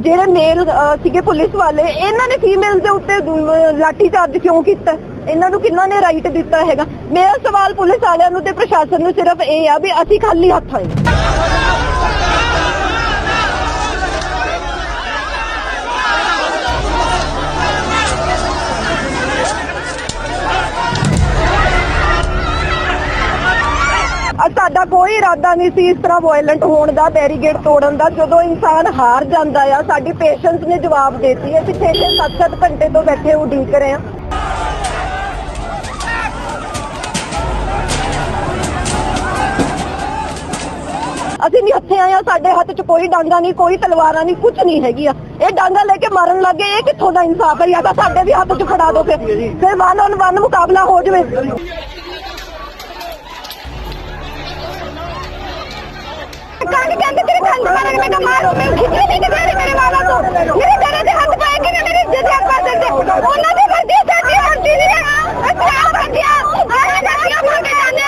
ਜਿਹੜੇ ਮੇਲ ਸੀਗੇ ਪੁਲਿਸ ਵਾਲੇ, ਇਹਨਾਂ ਨੇ ਫੀਮੇਲ ਦੇ ਉੱਤੇ ਲਾਠੀ ਚਾਰਜ ਕਿਉਂ ਕੀਤਾ? ਇਹਨਾਂ ਨੂੰ ਕਿੰਨਾ ਨੇ ਰਾਈਟ ਦਿੱਤਾ ਹੈਗਾ? ਮੇਰਾ ਸਵਾਲ ਪੁਲਿਸ ਵਾਲਿਆਂ ਨੂੰ ਤੇ ਪ੍ਰਸ਼ਾਸਨ ਨੂੰ ਸਿਰਫ ਇਹ ਆ ਵੀ ਅਸੀਂ ਖਾਲੀ ਹੱਥ ਆਏ। ਸਾਡਾ ਕੋਈ ਇਰਾਦਾ ਨਹੀਂ ਸੀ ਇਸ ਤਰ੍ਹਾਂ ਵਾਇਲੈਂਟ ਹੋਣ ਦਾ, ਬੈਰੀਗੇਡ ਤੋੜਨ ਦਾ। ਜਦੋਂ ਇਨਸਾਨ ਹਾਰ ਜਾਂਦਾ ਆ, ਸਾਡੀ ਪੇਸ਼ੈਂਸ ਨੇ ਜਵਾਬ ਦੇਤੀ ਹੈ। ਪਿੱਛੇ 7-7 ਘੰਟੇ ਤੋਂ ਬੈਠੇ ਉਡੀਕ ਰਹੇ ਆ। ਅਸੀਂ ਨਹੀਂ ਹੱਥੇ ਆਏ ਆ, ਸਾਡੇ ਹੱਥ 'ਚ ਕੋਈ ਡਾਂਗਾ ਨਹੀਂ, ਕੋਈ ਤਲਵਾਰਾਂ ਨਹੀਂ, ਕੁਝ ਨਹੀਂ ਹੈਗੀ ਆ। ਇਹ ਡਾਂਗਾ ਲੈ ਕੇ ਮਾਰਨ ਲੱਗੇ, ਇਹ ਕਿੱਥੋਂ ਦਾ ਇਨਸਾਫ ਹੈ? ਜਾਂ ਤਾਂ ਸਾਡੇ ਵੀ ਹੱਥ 'ਚ ਫੜਾ ਦੋ, ਫਿਰ 1-on-1 ਮੁਕਾਬਲਾ ਹੋ ਜਾਵੇ।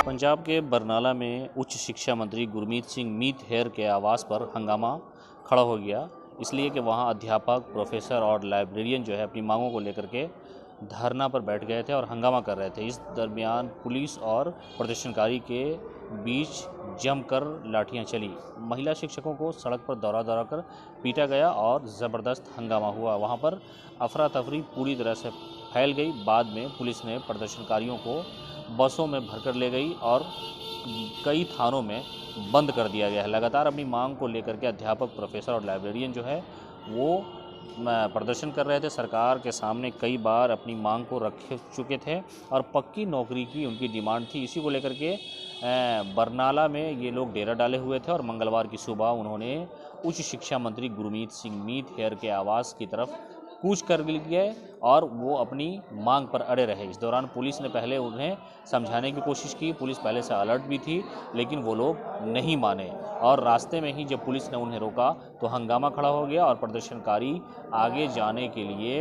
पंजाब के बरनाला में उच्च शिक्षा मंत्री गुरमीत सिंह मीत हेयर के आवास पर हंगामा खड़ा हो गया, इसलिए कि वहां अध्यापक, प्रोफेसर और लाइब्रेरियन जो है अपनी मांगों को लेकर के धरना पर बैठ गए थे और हंगामा कर रहे थे। इस दरमियान पुलिस और प्रदर्शनकारी के बीच जमकर लाठियां चली। महिला शिक्षकों को सड़क पर दौड़ा कर पीटा गया और ज़बरदस्त हंगामा हुआ। वहां पर अफरा तफरी पूरी तरह से फैल गई। बाद में पुलिस ने प्रदर्शनकारियों को बसों में भरकर ले गई और कई थानों में बंद कर दिया गया है। लगातार अपनी मांग को लेकर के अध्यापक, प्रोफेसर और लाइब्रेरियन जो है वो प्रदर्शन कर रहे थे। सरकार के सामने कई बार अपनी मांग को रख चुके थे और पक्की नौकरी की उनकी डिमांड थी। इसी को लेकर के बरनाला में ये लोग डेरा डाले हुए थे और मंगलवार की सुबह उन्होंने उच्च शिक्षा मंत्री गुरमीत सिंह मीत हेयर के आवास की तरफ कूच कर गए और वो अपनी मांग पर अड़े रहे। इस दौरान पुलिस ने पहले उन्हें समझाने की कोशिश की। पुलिस पहले से अलर्ट भी थी, लेकिन वो लोग नहीं माने और रास्ते में ही जब पुलिस ने उन्हें रोका तो हंगामा खड़ा हो गया और प्रदर्शनकारी आगे जाने के लिए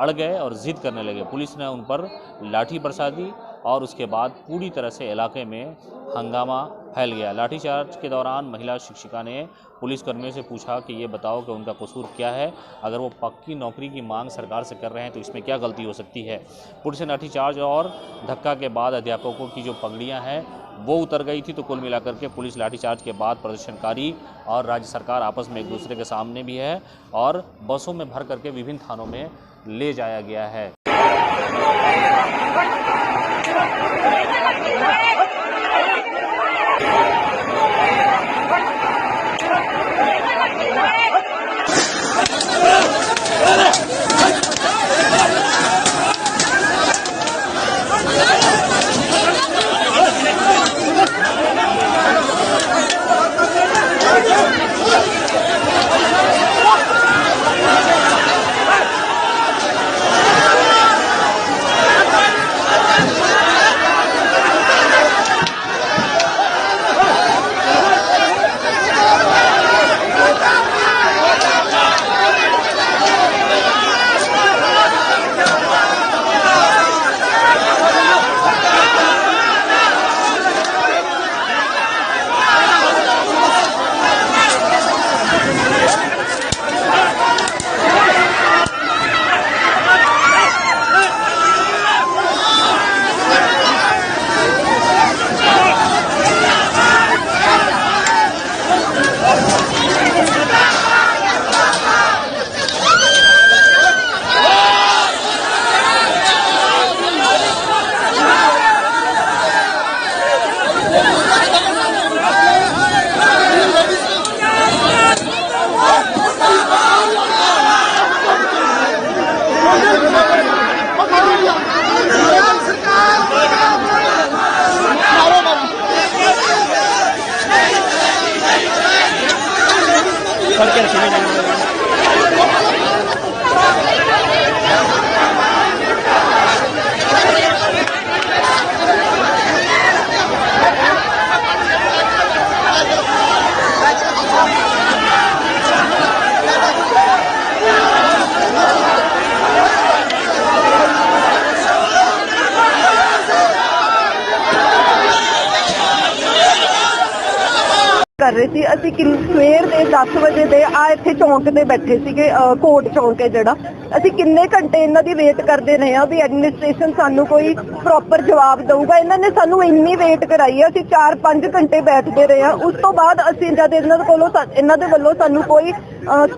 अड़ गए और जिद करने लगे। पुलिस ने उन पर लाठी बरसा दी और उसके बाद पूरी तरह से इलाके में हंगामा फैल गया। लाठीचार्ज के दौरान महिला शिक्षिका ने पुलिसकर्मियों से पूछा कि ये बताओ कि उनका कसूर क्या है, अगर वो पक्की नौकरी की मांग सरकार से कर रहे हैं तो इसमें क्या गलती हो सकती है। पुलिस से लाठीचार्ज और धक्का के बाद अध्यापकों की जो पगड़ियां हैं वो उतर गई थी। तो कुल मिलाकर के पुलिस लाठीचार्ज के बाद प्रदर्शनकारी और राज्य सरकार आपस में एक दूसरे के सामने भी है और बसों में भर करके विभिन्न थानों में ले जाया गया है। ਰਹੇ ਸੀ। ਅਸੀਂ ਸਵੇਰ ਦੇ 10 ਵਜੇ ਦੇ ਇੱਥੇ ਚੌਂਕ ਤੇ ਬੈਠੇ ਸੀਗੇ, ਕੋਟ ਚੌਂਕ ਹੈ ਜਿਹੜਾ। ਅਸੀਂ ਕਿੰਨੇ ਘੰਟੇ ਇਹਨਾਂ ਦੀ ਵੇਟ ਕਰਦੇ ਰਹੇ ਆ ਵੀ ਐਡਮਿਨਿਸਟ੍ਰੇਸ਼ਨ ਸਾਨੂੰ ਕੋਈ ਪ੍ਰੋਪਰ ਜਵਾਬ ਦਊਗਾ। ਇਹਨਾਂ ਨੇ ਸਾਨੂੰ ਇੰਨੀ ਵੇਟ ਕਰਾਈ ਆ, ਅਸੀਂ 4-5 ਘੰਟੇ ਬੈਠਦੇ ਰਹੇ ਆ। ਉਸ ਤੋਂ ਬਾਅਦ ਅਸੀਂ ਜਦ ਇਹਨਾਂ ਦੇ ਵੱਲੋਂ ਸਾਨੂੰ ਕੋਈ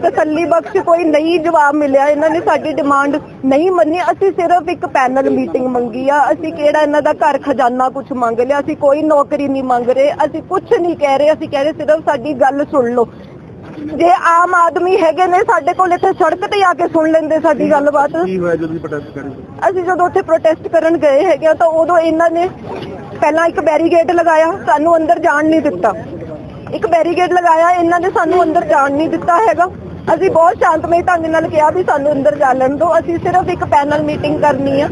ਤਸੱਲੀ ਬਖਸ਼ ਕੋਈ ਨਹੀਂ ਜਵਾਬ ਮਿਲਿਆ, ਇਹਨਾਂ ਨੇ ਸਾਡੀ ਡਿਮਾਂਡ ਨਹੀਂ ਮੰਨੀ। ਅਸੀਂ ਸਿਰਫ ਇੱਕ ਪੈਨਲ ਮੀਟਿੰਗ ਮੰਗੀ ਆ। ਅਸੀਂ ਕਿਹੜਾ ਇਹਨਾਂ ਦਾ ਘਰ ਖਜ਼ਾਨਾ ਕੁਝ ਮੰਗ ਲਿਆ, ਅਸੀਂ ਕੋਈ ਨੌਕਰੀ ਨਹੀਂ ਮੰਗ ਰਹੇ, ਅਸੀਂ ਕੁਝ ਨਹੀਂ ਕਹਿ ਰਹੇ। ਅਸੀਂ ਕਹਿ ਰਹੇ ਸਿਰਫ ਸਾਡੀ ਗੱਲ ਸੁਣ ਲਓ। ਜੇ ਆਮ ਆਦਮੀ ਹੈਗੇ ਨੇ ਸਾਡੇ ਕੋਲ ਇੱਥੇ ਸੜਕ ਤੇ ਆ ਕੇ ਸੁਣ ਲੈਂਦੇ ਸਾਡੀ ਗੱਲਬਾਤ। ਅਸੀਂ ਜਦੋਂ ਉੱਥੇ ਪ੍ਰੋਟੈਸਟ ਕਰਨ ਗਏ ਹੈਗੇ ਆ ਤਾਂ ਉਦੋਂ ਇਹਨਾਂ ਨੇ ਪਹਿਲਾਂ ਇੱਕ ਬੈਰੀਗੇਡ ਲਗਾਇਆ, ਸਾਨੂੰ ਅੰਦਰ ਜਾਣ ਨਹੀਂ ਦਿੱਤਾ। ਇੱਕ ਬੈਰੀਗੇਡ ਲਗਾਇਆ, ਇਹਨਾਂ ਨੇ ਸਾਨੂੰ ਅੰਦਰ ਜਾਣ ਨਹੀਂ ਦਿੱਤਾ ਹੈਗਾ। ਅਸੀਂ ਬਹੁਤ ਸ਼ਾਂਤਮਈ ਢੰਗ ਨਾਲ ਕਿਹਾ ਵੀ ਸਾਨੂੰ ਅੰਦਰ ਜਾ ਲੈਣ ਦਿਓ, ਅਸੀਂ ਸਿਰਫ ਇੱਕ ਪੈਨਲ ਮੀਟਿੰਗ ਕਰਨੀ ਆ।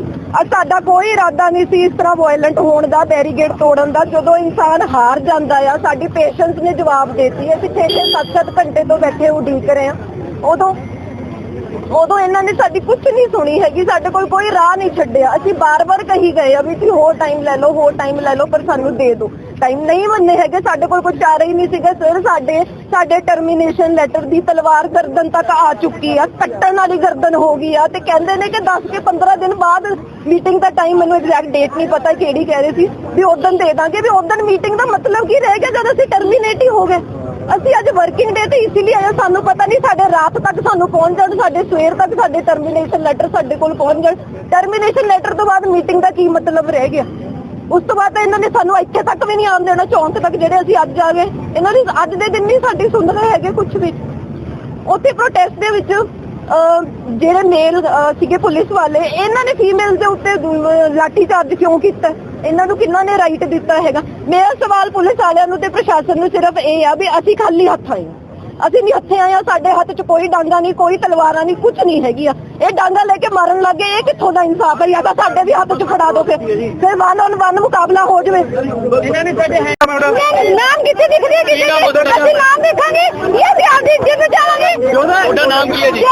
ਸਾਡਾ ਕੋਈ ਇਰਾਦਾ ਨਹੀਂ ਸੀ ਇਸ ਤਰ੍ਹਾਂ ਵਾਇਲੈਂਟ ਹੋਣ ਦਾ, ਬੈਰੀਗੇਡ ਤੋੜਨ ਦਾ। ਜਦੋਂ ਇਨਸਾਨ ਹਾਰ ਜਾਂਦਾ ਆ, ਸਾਡੀ ਪੇਸ਼ੈਂਸ ਨੇ ਜਵਾਬ ਦੇਤੀ। ਅਸੀਂ 6-7 ਘੰਟੇ ਤੋਂ ਬੈਠੇ ਉਡੀਕ ਰਹੇ ਆ। ਉਦੋਂ ਇਹਨਾਂ ਨੇ ਸਾਡੀ ਕੁਝ ਨਹੀਂ ਸੁਣੀ ਹੈਗੀ, ਸਾਡੇ ਕੋਲ ਕੋਈ ਰਾਹ ਨਹੀਂ ਛੱਡਿਆ। ਅਸੀਂ ਬਾਰ-ਬਾਰ ਕਹੀ ਗਏ ਆ ਵੀ ਤੁਸੀਂ ਹੋਰ ਟਾਈਮ ਲੈ ਲਓ, ਹੋਰ ਟਾਈਮ ਲੈ ਲਓ, ਪਰ ਸਾਨੂੰ ਦੇ ਦਿਓ। ਟਾਈਮ ਨਹੀਂ ਮੰਨੇ ਹੈਗੇ, ਸਾਡੇ ਕੋਲ ਕੋਈ ਚਾਰਾ ਹੀ ਨਹੀਂ ਸੀਗਾ। ਸਰ ਸਾਡੇ ਟਰਮੀਨੇਸ਼ਨ ਲੈਟਰ ਦੀ ਤਲਵਾਰ ਗਰਦਨ ਤੱਕ ਆ ਚੁੱਕੀ ਆ, ਕੱਟਣ ਵਾਲੀ ਗਰਦਨ ਹੋ ਗਈ ਆ। ਤੇ ਕਹਿੰਦੇ ਨੇ ਕਿ 10-15 ਦਿਨ ਬਾਅਦ ਮੀਟਿੰਗ ਦਾ ਟਾਈਮ, ਮੈਨੂੰ ਐਗਜ਼ੈਕਟ ਡੇਟ ਨਹੀਂ ਪਤਾ ਕਿਹੜੀ ਕਹਿ ਰਹੇ ਸੀ, ਵੀ ਉਦੋਂ ਦੇ ਦਾਂਗੇ। ਵੀ ਉਦੋਂ ਮੀਟਿੰਗ ਦਾ ਮਤਲਬ ਕੀ ਰਹਿ ਗਿਆ ਜਦ ਅਸੀਂ ਟਰਮੀਨੇਟ ਹੀ ਹੋ ਗਏ। ਅਸੀਂ ਅੱਜ ਵਰਕਿੰਗ ਡੇ ਤੇ ਇਸ ਲਈ ਆਏ, ਸਾਨੂੰ ਪਤਾ ਨਹੀਂ ਸਾਡੇ ਰਾਤ ਤੱਕ ਸਾਨੂੰ ਪਹੁੰਚ ਜਾਣ, ਸਾਡੇ ਸਵੇਰ ਤੱਕ ਸਾਡੇ ਟਰਮੀਨੇਸ਼ਨ ਲੈਟਰ ਸਾਡੇ ਕੋਲ ਪਹੁੰਚ ਜਾਣ। ਟਰਮੀਨੇਸ਼ਨ ਲੈਟਰ ਤੋਂ ਬਾਅਦ ਮੀਟਿੰਗ ਦਾ ਕੀ ਮਤਲਬ ਰਹਿ ਗਿਆ? ਉਸ ਤੋਂ ਬਾਅਦ ਇਹਨਾਂ ਨੇ ਸਾਨੂੰ ਇੱਥੇ ਤੱਕ ਵੀ ਨਹੀਂ ਆਉਣ ਦੇਣਾ, ਚੌਂਕ ਤੱਕ ਜਿਹੜੇ ਅਸੀਂ ਅੱਜ ਆ ਗਏ। ਇਹਨਾਂ ਦੀ ਅੱਜ ਦੇ ਦਿਨ ਨਹੀਂ ਸਾਡੀ ਸੁਣ ਰਹੇ ਹੈਗੇ ਕੁਝ ਵੀ। ਉੱਥੇ ਪ੍ਰੋਟੈਸਟ ਦੇ ਵਿੱਚ ਜਿਹੜੇ ਮੇਲ ਸੀਗੇ ਪੁਲਿਸ ਵਾਲੇ, ਇਹਨਾਂ ਨੇ ਫੀਮੇਲ ਦੇ ਉੱਤੇ ਲਾਠੀ ਚਾਰਜ ਕਿਉਂ ਕੀਤਾ? ਇਹਨਾਂ ਨੂੰ ਕਿੰਨਾ ਨੇ ਰਾਈਟ ਦਿੱਤਾ ਹੈਗਾ? ਮੇਰਾ ਸਵਾਲ ਪੁਲਿਸ ਵਾਲਿਆਂ ਨੂੰ ਤੇ ਪ੍ਰਸ਼ਾਸਨ ਨੂੰ ਸਿਰਫ ਇਹ ਆ ਵੀ ਅਸੀਂ ਖਾਲੀ ਹੱਥ ਆਏ, ਅਸੀਂ ਨਹੀਂ ਹੱਥੇ ਆਏ ਆ। ਸਾਡੇ ਹੱਥ 'ਚ ਕੋਈ ਡਾਂਗਾ ਨਹੀਂ, ਕੋਈ ਤਲਵਾਰਾਂ ਨਹੀਂ, ਕੁਝ ਨਹੀਂ ਹੈਗੀ ਆ। ਇਹ ਡਾਂਗਾ ਲੈ ਕੇ ਮਾਰਨ ਲੱਗੇ, ਇਹ ਕਿੱਥੋਂ ਦਾ ਇਨਸਾਫ ਹੈ? ਜਾਂ ਤਾਂ ਸਾਡੇ ਵੀ ਹੱਥ 'ਚ ਫੜਾ ਦੋ, ਫਿਰ 1-on-1 ਮੁਕਾਬਲਾ ਹੋ ਜਾਵੇ। ਨਾਮ ਕਿੱਥੇ ਦਿਖ ਰਿਹਾ? ਅਸੀਂ ਨਾਮ ਦੇਖਾਂਗੇ, ਇਹ ਅਸੀਂ ਆਪਦੀ ਇੱਜ਼ਤ ਬਚਾਵਾਂਗੇ। ਤੁਹਾਡਾ ਨਾਮ ਕੀ ਹੈ ਜੀ?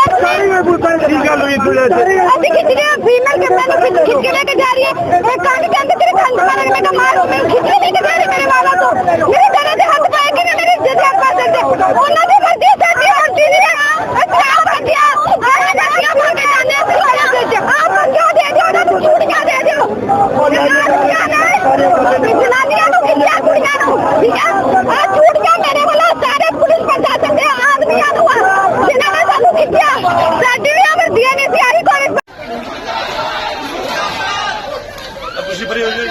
ਅਸੀਂ ਖਿੱਚ ਰਹੇ ਹਾਂ, ਫੀਮੇਲ ਕਿੰਨੇ ਨੂੰ ਖਿੱਚ ਕੇ ਲੈ ਕੇ ਜਾ ਰਹੀ ਹੈ। ਇਹ ਕੰਨ ਕਹਿੰਦੇ ਤੇਰੇ ਖੰਡ ਮਾਰਨ ਮੈਂ ਮਾਰੂ, ਮੈਂ ਖਿੱਚ ਕੇ ਲੈ ਕੇ ਜਾ ਰਹੀ ਮੇਰੇ ਵਾਲਾਂ ਤੋਂ। ਮੇਰੇ ਘਰੇ ਦੇ ਹੱਥ ਪਾਏ ਕਿ ਮੇਰੀ ਇੱਜ਼ਤ ਆਪਾ ਦਿੰਦੇ, ਉਹਨਾਂ ਦੀ ਮਰਜ਼ੀ ਸਾਡੀ ਮਰਜ਼ੀ ਨਹੀਂ ਹੈ। ਅੱਛਾ ਬੱਚਿਆ ਆਹ ਗੱਡੀਆਂ ਮੰਗ ਕੇ ਜਾਂਦੇ ਅਸੀਂ ਆਪ ਕਿਉਂ ਦੇ ਦਿਓ? ਤੂੰ ਛੁੱਟੀਆਂ ਦੇ ਦਿਓ ਜਨਾਨੀਆਂ ਨੂੰ, ਕਿੰਨੀਆਂ ਕੁੜੀਆਂ ਨੂੰ, ਠੀਕ ਹੈ? ਆਹ ਛੁੱਟੀਆਂ ਮੇਰੇ ਵੱਲੋਂ ਸਾਰੇ ਪੁਲਿਸ ਪ੍ਰਸ਼ਾਸਨ ਦੇ ਆਦਮੀਆਂ ਨੂੰ ਜਿਨ੍ਹਾਂ ਨੇ ਸਾਨੂੰ ਖਿੱਚਿਆ, ਸਾਡੀ ਵੀ ਅਮਰਦੀਆਂ ਨੇ ਤਿਆਰੀ ਕੋਲ ਤੁਸੀਂ ਪਰੇ ਹੋ ਜਾਓ।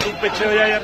तू पीछे हो जा यार।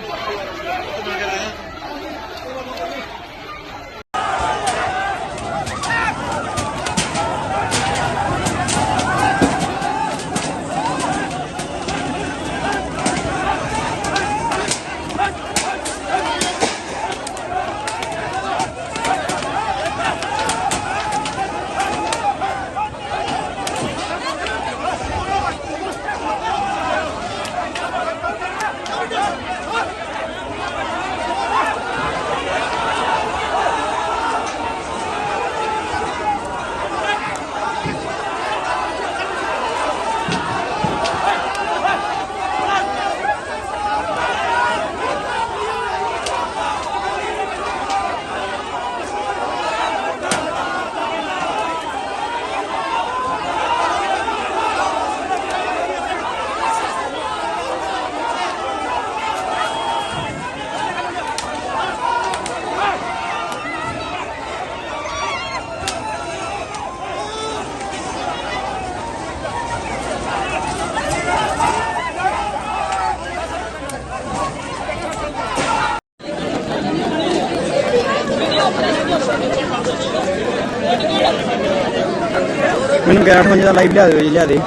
ਮੈਨੂੰ 11 ਵਜੇ ਦਾ ਲਾਈਵ ਲਿਆ ਦਿਓ ਜੀ, ਲਿਆ ਦੇ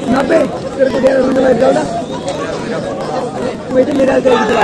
90 ਤੇਰੇ ਕੋਲ 11 ਵਜੇ ਲਾਈਵ ਚੱਲਦਾ ਮੈਂ ਤੇ ਮੇਰਾ ਚੱਲ ਚਲਾ